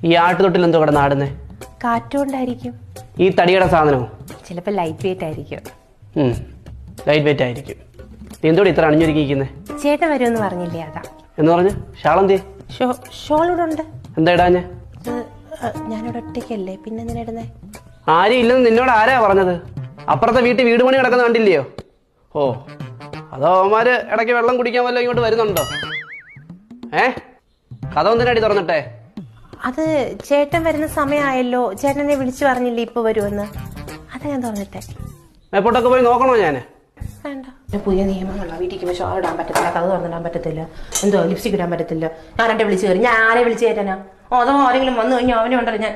ഈ ആട്ടുതൊട്ടിൽ എന്തോ കിടന്ന് ആടുന്നേ? കാറ്റുകൊണ്ടായിരിക്കും. ഈ തടിയുടെ സാധനമോ? ചിലപ്പോൾ ലൈറ്റ് വെയിറ്റ് ആയിരിക്കും. ലൈറ്റ് വെയിറ്റ് ആയിരിക്കും. നീ എന്തോടെ ഇത്ര അണിഞ്ഞൊരുക്കിയിരിക്കുന്നേ? ചേട്ടൻ വരുമെന്ന് പറഞ്ഞില്ലേ, അതാ. എന്ന് പറഞ്ഞു ഷാളന്തി ഷോൾ ഇവിടെ ഉണ്ട്. എന്താ ഇടാഞ്ഞേ? ഞാനിവിടെ ഒറ്റയ്ക്കല്ലേ, പിന്നെ എന്തിനാ ഇടുന്നേ? ആരും ഇല്ലെന്ന് നിന്നോട് ആരാ പറഞ്ഞത്? അപ്പുറത്തെ വീട്ടിൽ വീട് പണി കിടക്കുന്ന കണ്ടില്ലയോ? ഓ, അതോ അവന്മാര് ഇടയ്ക്ക് വെള്ളം കുടിക്കാൻ വല്ലതും ഇങ്ങോട്ട് വരുന്നുണ്ടോ? കഥ ഒന്നിനടി തുറന്നിട്ടെ. അത് ചേട്ടൻ വരുന്ന സമയമായല്ലോ, ചേട്ടനെ വിളിച്ചു പറഞ്ഞില്ലേ ഇപ്പൊ വരുമെന്ന്, അതാ ഞാൻ തുറന്നിട്ടെ. മേപ്പോട്ടൊക്കെ പോയി നോക്കണോ ഞാന്? വേണ്ട, പുതിയ നിയമങ്ങളാണ്. വീട്ടിൽ ഷോൾ ഇടാൻ പറ്റത്തില്ല, കഥ തുറന്നിടാൻ പറ്റത്തില്ല, എന്തോ ലിപ്സ്റ്റിക് ഇടാൻ പറ്റത്തില്ല. ഞാൻ വിളിച്ചു കയറി, ഞാൻ ആരെ വിളിച്ചു കയറ്റാനാ? അതോ ആരെങ്കിലും വന്നു കഴിഞ്ഞാൽ അവനെ ഉണ്ടല്ലോ ഞാൻ